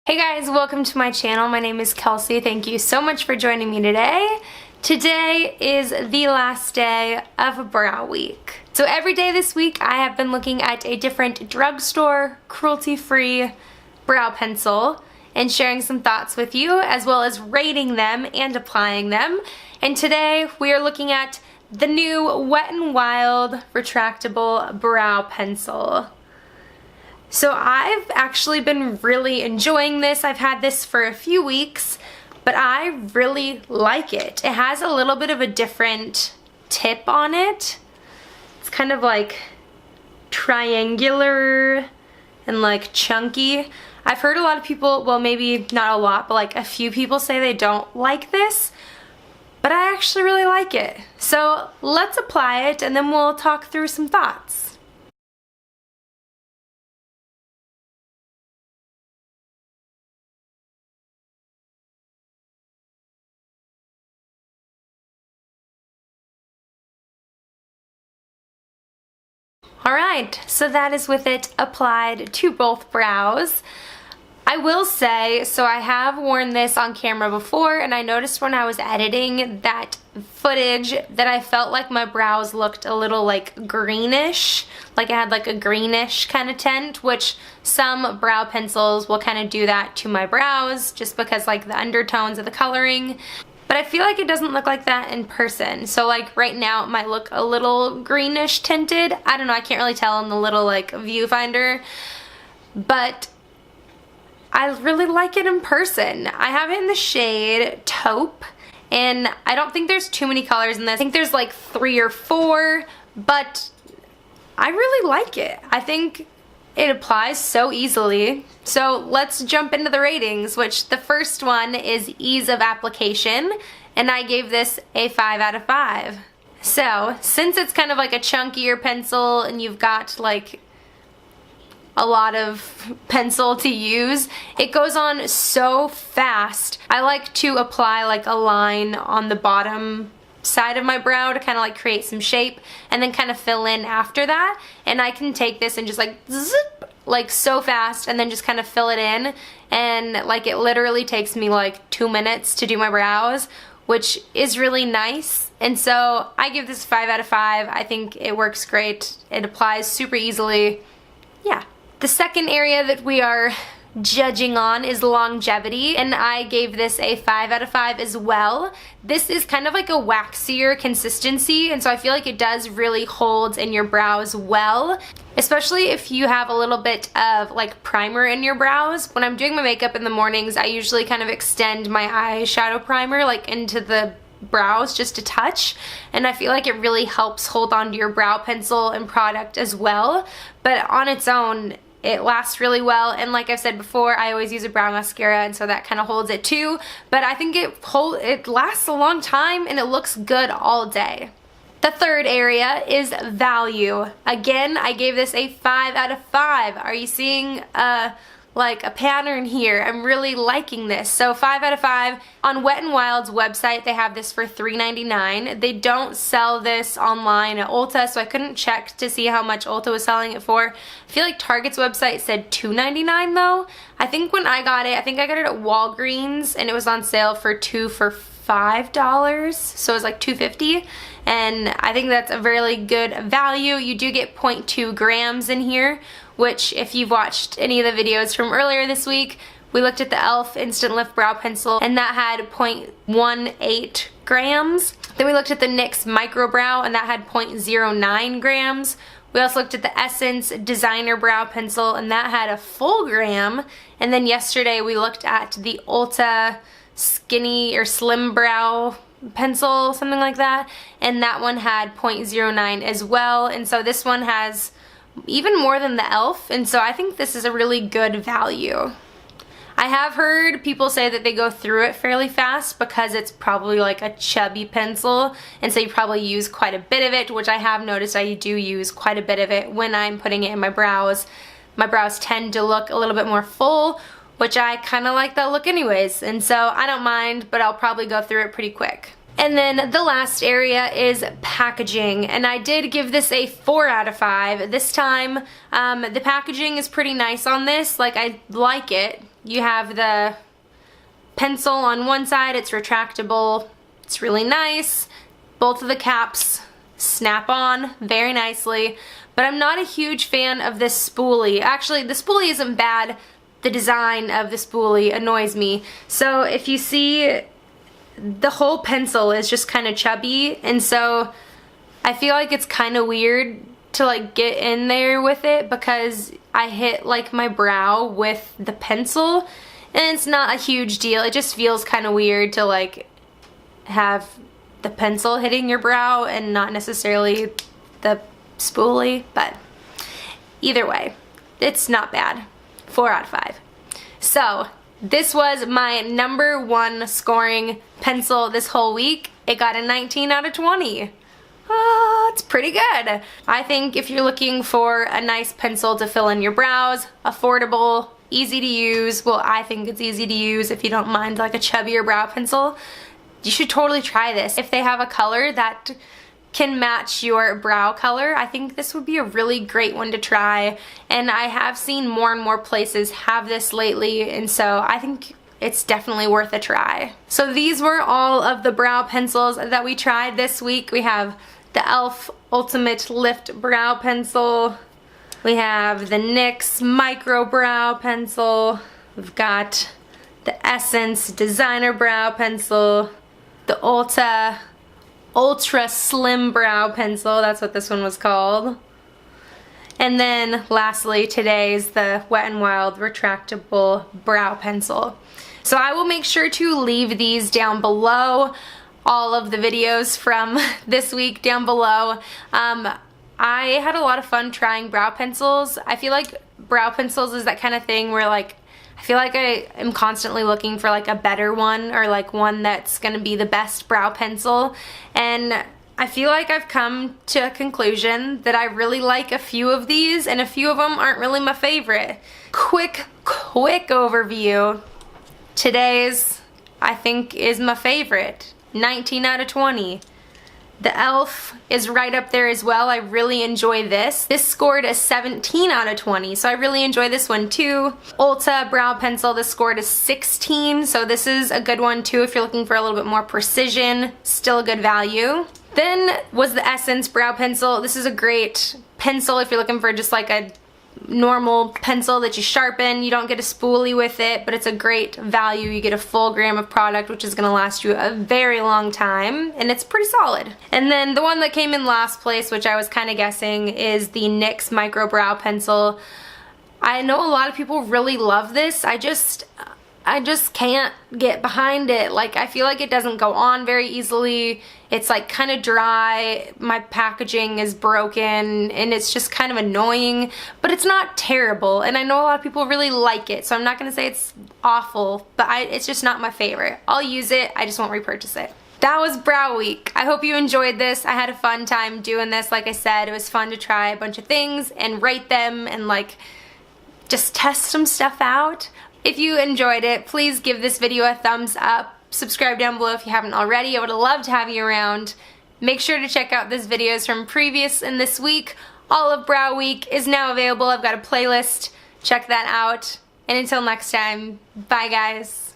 Hey guys, welcome to my channel. My name is Kelsey. Thank you so much for joining me today. Today is the last day of Brow Week. So every day this week I have been looking at a different drugstore, cruelty-free brow pencil and sharing some thoughts with you, as well as rating them and applying them. And today we are looking at the new Wet n Wild retractable brow pencil. So I've actually been really enjoying this. I've had this for a few weeks, but I really like it. It has a little bit of a different tip on it. It's kind of like triangular and like chunky. I've heard a lot of people, well maybe not a lot, but like a few people say they don't like this, but I actually really like it. So let's apply it and then we'll talk through some thoughts. Alright, so that is with it applied to both brows. I will say, so I have worn this on camera before, and I noticed when I was editing that footage that I felt like my brows looked a little like greenish, like it had like a greenish kind of tint, which some brow pencils will kind of do that to my brows just because like the undertones of the coloring. But I feel like it doesn't look like that in person. So like right now it might look a little greenish tinted. I don't know, I can't really tell in the little like viewfinder. But I really like it in person. I have it in the shade Taupe. And I don't think there's too many colors in this. I think there's like 3 or 4. But I really like it. I think it applies so easily. So let's jump into the ratings, which the first one is ease of application, and I gave this a 5 out of 5. So since it's kind of like a chunkier pencil and you've got like a lot of pencil to use, it goes on so fast. I like to apply like a line on the bottom side of my brow to kind of like create some shape and then kind of fill in after that, and I can take this and just like zip, like so fast, and then just kind of fill it in, and like it literally takes me like 2 minutes to do my brows, which is really nice. And so I give this 5 out of 5. I think it works great. It applies super easily. Yeah. The second area that we are judging on is longevity, and I gave this a 5 out of 5 as well. This is kind of like a waxier consistency, and so I feel like it does really hold in your brows well, especially if you have a little bit of like primer in your brows. When I'm doing my makeup in the mornings, I usually kind of extend my eyeshadow primer like into the brows just a touch, and I feel like it really helps hold on to your brow pencil and product as well. But on its own, it lasts really well, and like I've said before, I always use a brow mascara, and so that kind of holds it too. But I think it lasts a long time and it looks good all day. The third area is value. Again, I gave this a 5 out of 5. Are you seeing like a pattern here? I'm really liking this. So 5 out of 5. On Wet n Wild's website, they have this for $3.99. They don't sell this online at Ulta, so I couldn't check to see how much Ulta was selling it for. I feel like Target's website said $2.99 though. I think when I got it, I think I got it at Walgreens, and it was on sale for 2 for $5, so it was like $2.50, and I think that's a really good value. You do get 0.2 grams in here, which if you've watched any of the videos from earlier this week, we looked at the e.l.f. Instant Lift Brow Pencil, and that had 0.18 grams. Then we looked at the NYX Micro Brow, and that had 0.09 grams. We also looked at the Essence Designer Brow Pencil, and that had a full gram. And then yesterday we looked at the Ulta Skinny or Slim Brow Pencil, something like that, and that one had 0.09 as well. And so this one has even more than the e.l.f., and so I think this is a really good value. I have heard people say that they go through it fairly fast because it's probably like a chubby pencil, and so you probably use quite a bit of it, which I have noticed I do use quite a bit of it when I'm putting it in my brows. My brows tend to look a little bit more full, which I kind of like that look anyways, and so I don't mind, but I'll probably go through it pretty quick. And then the last area is packaging, and I did give this a 4 out of 5. This time, the packaging is pretty nice on this. Like, I like it. You have the pencil on one side, it's retractable, it's really nice. Both of the caps snap on very nicely, but I'm not a huge fan of this spoolie. Actually, the spoolie isn't bad, the design of the spoolie annoys me. So if you see, the whole pencil is just kind of chubby, and so I feel like it's kind of weird to like get in there with it because I hit like my brow with the pencil, and it's not a huge deal. It just feels kind of weird to like have the pencil hitting your brow and not necessarily the spoolie, but either way, it's not bad. 4 out of 5. So this was my #1 scoring pencil this whole week. It got a 19 out of 20. It's pretty good. I think if you're looking for a nice pencil to fill in your brows, affordable, easy to use, well, I think it's easy to use if you don't mind like a chubbier brow pencil, you should totally try this. If they have a color that can match your brow color, I think this would be a really great one to try, and I have seen more and more places have this lately, and so I think it's definitely worth a try. So these were all of the brow pencils that we tried this week. We have the e.l.f. Ultimate Lift Brow Pencil. We have the NYX Micro Brow Pencil. We've got the Essence Designer Brow Pencil. The Ultra Slim Brow Pencil. That's what this one was called. And then lastly, today's the Wet n Wild Retractable Brow Pencil. So I will make sure to leave these down below, all of the videos from this week down below. I had a lot of fun trying brow pencils. I feel like brow pencils is that kind of thing where like, I feel like I am constantly looking for like a better one, or like one that's gonna be the best brow pencil. And I feel like I've come to a conclusion that I really like a few of these, and a few of them aren't really my favorite. Quick overview. Today's, I think, is my favorite. 19 out of 20. The e.l.f. is right up there as well. I really enjoy this. This scored a 17 out of 20, so I really enjoy this one too. Ulta Brow Pencil, this scored a 16, so this is a good one too if you're looking for a little bit more precision. Still a good value. Then was the Essence Brow Pencil. This is a great pencil if you're looking for just like a normal pencil that you sharpen. You don't get a spoolie with it, but it's a great value. You get a full gram of product, which is going to last you a very long time, and it's pretty solid. And then the one that came in last place, which I was kind of guessing, is the NYX Micro Brow Pencil. I know a lot of people really love this. I just can't get behind it. Like, I feel like it doesn't go on very easily. It's like kind of dry. My packaging is broken, and it's just kind of annoying, but it's not terrible. And I know a lot of people really like it, so I'm not gonna say it's awful, but it's just not my favorite. I'll use it, I just won't repurchase it. That was Brow Week. I hope you enjoyed this. I had a fun time doing this. Like I said, it was fun to try a bunch of things and rate them and like just test some stuff out. If you enjoyed it, please give this video a thumbs up. Subscribe down below if you haven't already. I would love to have you around. Make sure to check out these videos from previous and this week. All of Brow Week is now available. I've got a playlist. Check that out. And until next time, bye guys.